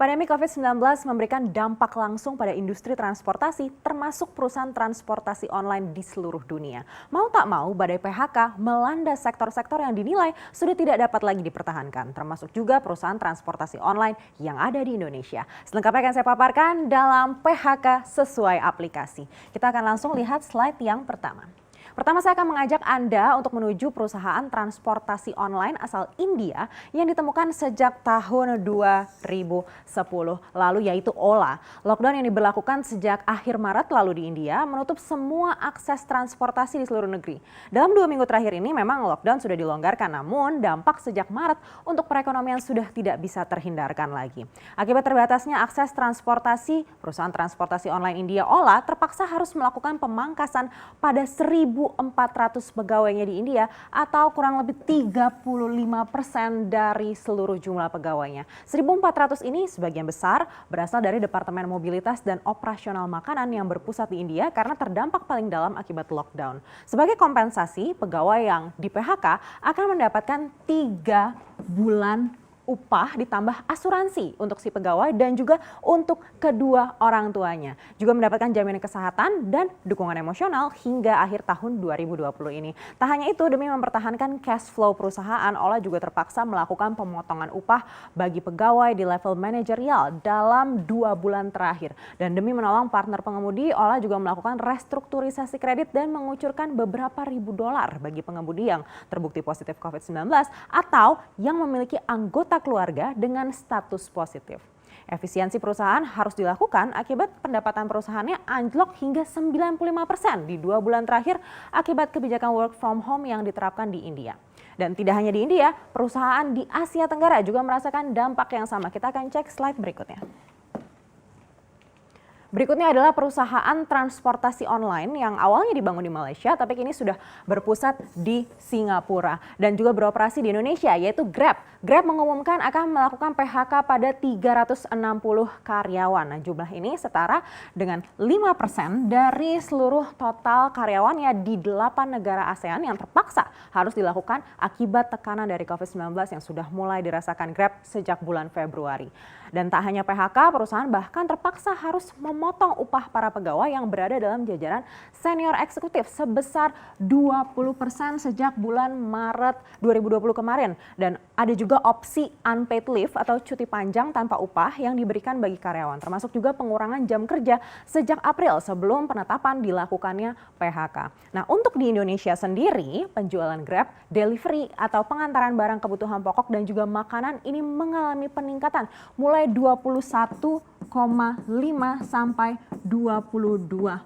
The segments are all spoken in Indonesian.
Pandemi COVID-19 memberikan dampak langsung pada industri transportasi, termasuk perusahaan transportasi online di seluruh dunia. Mau tak mau, badai PHK melanda sektor-sektor yang dinilai sudah tidak dapat lagi dipertahankan, termasuk juga perusahaan transportasi online yang ada di Indonesia. Selengkapnya akan saya paparkan dalam PHK sesuai aplikasi. Kita akan langsung lihat slide yang pertama. Pertama, saya akan mengajak Anda untuk menuju perusahaan transportasi online asal India yang ditemukan sejak tahun 2010 lalu, yaitu Ola. Lockdown yang diberlakukan sejak akhir Maret lalu di India menutup semua akses transportasi di seluruh negeri. Dalam 2 minggu terakhir ini memang lockdown sudah dilonggarkan, namun dampak sejak Maret untuk perekonomian sudah tidak bisa terhindarkan lagi. Akibat terbatasnya akses transportasi, perusahaan transportasi online India Ola terpaksa harus melakukan pemangkasan pada 1.400 pegawainya di India atau kurang lebih 35% dari seluruh jumlah pegawainya. 1.400 ini sebagian besar berasal dari Departemen Mobilitas dan Operasional Makanan yang berpusat di India karena terdampak paling dalam akibat lockdown. Sebagai kompensasi, pegawai yang di PHK akan mendapatkan 3 bulan upah ditambah asuransi untuk si pegawai dan juga untuk kedua orang tuanya. Juga mendapatkan jaminan kesehatan dan dukungan emosional hingga akhir tahun 2020 ini. Tak hanya itu, demi mempertahankan cash flow perusahaan, Ola juga terpaksa melakukan pemotongan upah bagi pegawai di level manajerial dalam 2 bulan terakhir. Dan demi menolong partner pengemudi, Ola juga melakukan restrukturisasi kredit dan mengucurkan beberapa ribu dolar bagi pengemudi yang terbukti positif COVID-19 atau yang memiliki anggota keluarga dengan status positif. Efisiensi perusahaan harus dilakukan akibat pendapatan perusahaannya anjlok hingga 95% di 2 bulan terakhir akibat kebijakan work from home yang diterapkan di India. Dan tidak hanya di India, perusahaan di Asia Tenggara juga merasakan dampak yang sama. Kita akan cek slide berikutnya. Berikutnya adalah perusahaan transportasi online yang awalnya dibangun di Malaysia tapi kini sudah berpusat di Singapura dan juga beroperasi di Indonesia, yaitu Grab. Grab mengumumkan akan melakukan PHK pada 360 karyawan. Nah, jumlah ini setara dengan 5% dari seluruh total karyawannya di 8 negara ASEAN yang terpaksa harus dilakukan akibat tekanan dari COVID-19 yang sudah mulai dirasakan Grab sejak bulan Februari. Dan tak hanya PHK, perusahaan bahkan terpaksa harus memotong upah para pegawai yang berada dalam jajaran senior eksekutif sebesar 20% sejak bulan Maret 2020 kemarin. Dan ada juga opsi unpaid leave atau cuti panjang tanpa upah yang diberikan bagi karyawan, termasuk juga pengurangan jam kerja sejak April sebelum penetapan dilakukannya PHK. Nah, untuk di Indonesia sendiri, penjualan Grab, delivery atau pengantaran barang kebutuhan pokok dan juga makanan ini mengalami peningkatan mulai 21,5 sampai 22%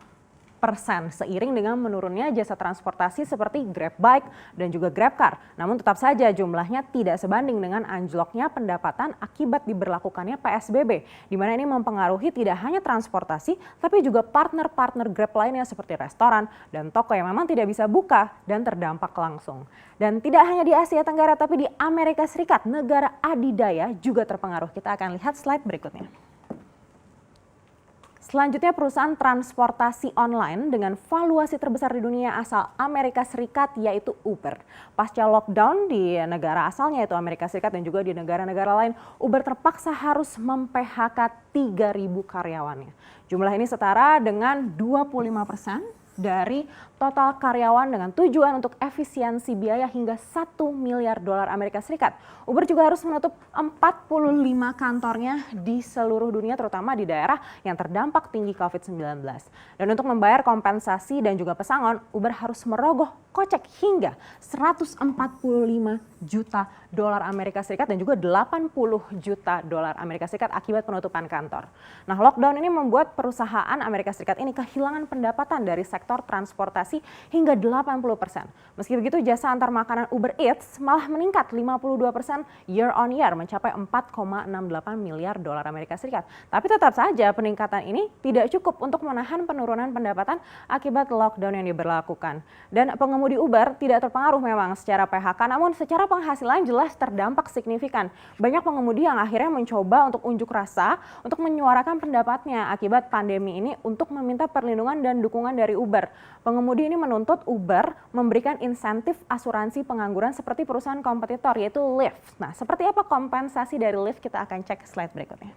seiring dengan menurunnya jasa transportasi seperti Grab Bike dan juga GrabCar. Namun tetap saja jumlahnya tidak sebanding dengan anjloknya pendapatan akibat diberlakukannya PSBB, di mana ini mempengaruhi tidak hanya transportasi tapi juga partner-partner Grab lainnya seperti restoran dan toko yang memang tidak bisa buka dan terdampak langsung. Dan tidak hanya di Asia Tenggara tapi di Amerika Serikat, negara adidaya juga terpengaruh. Kita akan lihat slide berikutnya. Selanjutnya, perusahaan transportasi online dengan valuasi terbesar di dunia asal Amerika Serikat yaitu Uber. Pasca lockdown di negara asalnya yaitu Amerika Serikat dan juga di negara-negara lain, Uber terpaksa harus mem-PHK 3.000 karyawannya. Jumlah ini setara dengan 25% dari total karyawan dengan tujuan untuk efisiensi biaya hingga 1 miliar dolar Amerika Serikat. Uber juga harus menutup 45 kantornya di seluruh dunia, terutama di daerah yang terdampak tinggi COVID-19. Dan untuk membayar kompensasi dan juga pesangon, Uber harus merogoh kocek hingga 145 juta dolar Amerika Serikat dan juga 80 juta dolar Amerika Serikat akibat penutupan kantor. Nah, lockdown ini membuat perusahaan Amerika Serikat ini kehilangan pendapatan dari sektor transportasi hingga 80%. Meski begitu, jasa antar makanan Uber Eats malah meningkat 52% year on year mencapai 4,68 miliar dolar Amerika Serikat. Tapi tetap saja peningkatan ini tidak cukup untuk menahan penurunan pendapatan akibat lockdown yang diberlakukan. Dan pengemudi Uber tidak terpengaruh memang secara PHK, namun secara penghasilan jelas terdampak signifikan. Banyak pengemudi yang akhirnya mencoba untuk unjuk rasa untuk menyuarakan pendapatnya akibat pandemi ini untuk meminta perlindungan dan dukungan dari Uber. Pengemudi ini menuntut Uber memberikan insentif asuransi pengangguran seperti perusahaan kompetitor yaitu Lyft. Nah, seperti apa kompensasi dari Lyft? Kita akan cek slide berikutnya.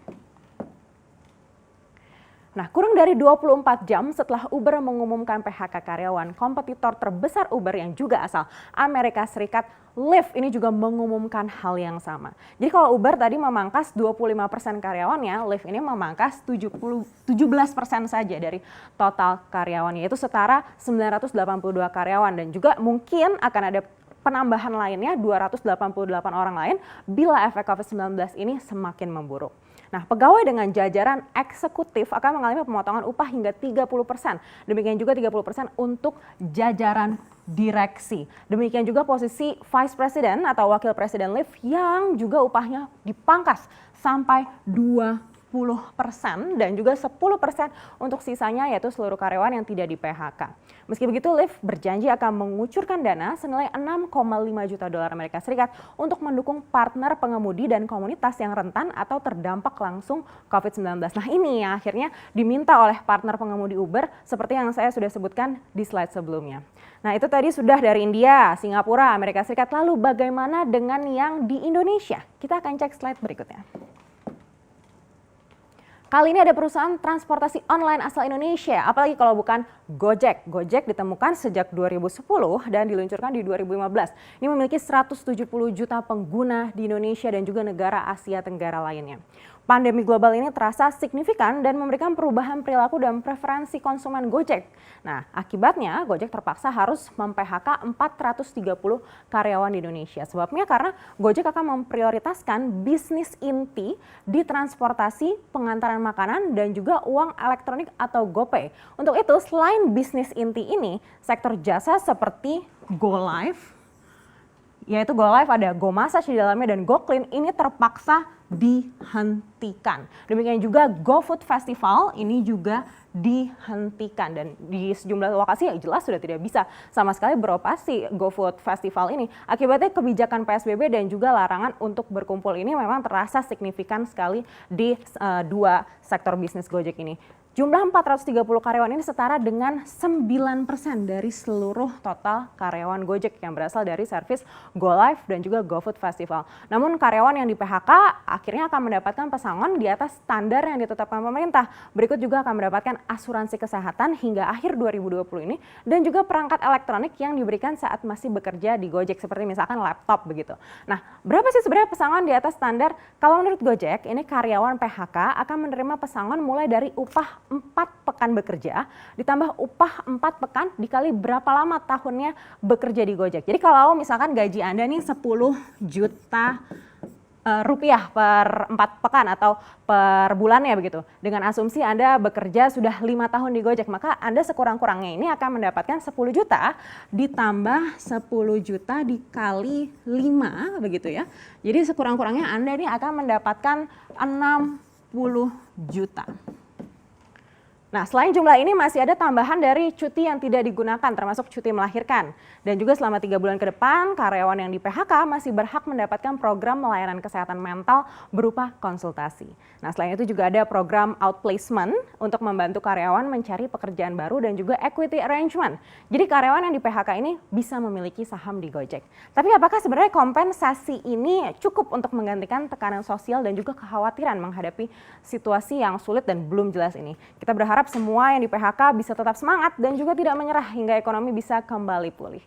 Nah, kurang dari 24 jam setelah Uber mengumumkan PHK karyawan, kompetitor terbesar Uber yang juga asal Amerika Serikat, Lyft ini juga mengumumkan hal yang sama. Jadi kalau Uber tadi memangkas 25% karyawannya, Lyft ini memangkas 17% saja dari total karyawannya, yaitu setara 982 karyawan, dan juga mungkin akan ada penambahan lainnya 288 orang lain bila efek COVID-19 ini semakin memburuk. Nah, pegawai dengan jajaran eksekutif akan mengalami pemotongan upah hingga 30%. Demikian juga 30% untuk jajaran direksi. Demikian juga posisi Vice President atau Wakil Presiden Lyft yang juga upahnya dipangkas sampai 20% dan juga 10% untuk sisanya, yaitu seluruh karyawan yang tidak di PHK. Meski begitu, Lyft berjanji akan mengucurkan dana senilai 6,5 juta dolar Amerika Serikat untuk mendukung partner pengemudi dan komunitas yang rentan atau terdampak langsung COVID-19. Nah, ini yang akhirnya diminta oleh partner pengemudi Uber seperti yang saya sudah sebutkan di slide sebelumnya. Nah, itu tadi sudah dari India, Singapura, Amerika Serikat. Lalu bagaimana dengan yang di Indonesia? Kita akan cek slide berikutnya. Kali ini ada perusahaan transportasi online asal Indonesia, apalagi kalau bukan Gojek. Gojek ditemukan sejak 2010 dan diluncurkan di 2015. Ini memiliki 170 juta pengguna di Indonesia dan juga negara Asia Tenggara lainnya. Pandemi global ini terasa signifikan dan memberikan perubahan perilaku dan preferensi konsumen Gojek. Nah, akibatnya Gojek terpaksa harus mem-PHK 430 karyawan di Indonesia. Sebabnya karena Gojek akan memprioritaskan bisnis inti di transportasi, pengantaran makanan, dan juga uang elektronik atau GoPay. Untuk itu, selain bisnis inti ini, sektor jasa seperti GoLive, yaitu GoLive ada GoMassage di dalamnya dan GoClean ini terpaksa dihentikan. Demikian juga GoFood Festival ini juga dihentikan dan di sejumlah lokasi yang jelas sudah tidak bisa sama sekali beroperasi GoFood Festival ini. Akibatnya kebijakan PSBB dan juga larangan untuk berkumpul ini memang terasa signifikan sekali di dua sektor bisnis Gojek ini. Jumlah 430 karyawan ini setara dengan 9% dari seluruh total karyawan Gojek yang berasal dari servis GoLive dan juga GoFood Festival. Namun karyawan yang di PHK akhirnya akan mendapatkan pesangon di atas standar yang ditetapkan pemerintah. Berikut juga akan mendapatkan asuransi kesehatan hingga akhir 2020 ini dan juga perangkat elektronik yang diberikan saat masih bekerja di Gojek seperti misalkan laptop begitu. Nah, berapa sih sebenarnya pesangon di atas standar? Kalau menurut Gojek, ini karyawan PHK akan menerima pesangon mulai dari upah 4 pekan bekerja, ditambah upah 4 pekan dikali berapa lama tahunnya bekerja di Gojek. Jadi kalau misalkan gaji Anda nih 10 juta rupiah per 4 pekan atau per bulannya begitu. Dengan asumsi Anda bekerja sudah 5 tahun di Gojek, maka Anda sekurang-kurangnya ini akan mendapatkan 10 juta ditambah 10 juta dikali 5 begitu ya. Jadi sekurang-kurangnya Anda ini akan mendapatkan 60 juta. Nah, selain jumlah ini masih ada tambahan dari cuti yang tidak digunakan, termasuk cuti melahirkan. Dan juga selama 3 bulan ke depan, karyawan yang di PHK masih berhak mendapatkan program layanan kesehatan mental berupa konsultasi. Nah, selain itu juga ada program outplacement untuk membantu karyawan mencari pekerjaan baru dan juga equity arrangement. Jadi karyawan yang di PHK ini bisa memiliki saham di Gojek. Tapi apakah sebenarnya kompensasi ini cukup untuk menggantikan tekanan sosial dan juga kekhawatiran menghadapi situasi yang sulit dan belum jelas ini? Kita berharap semua yang di PHK bisa tetap semangat dan juga tidak menyerah hingga ekonomi bisa kembali pulih.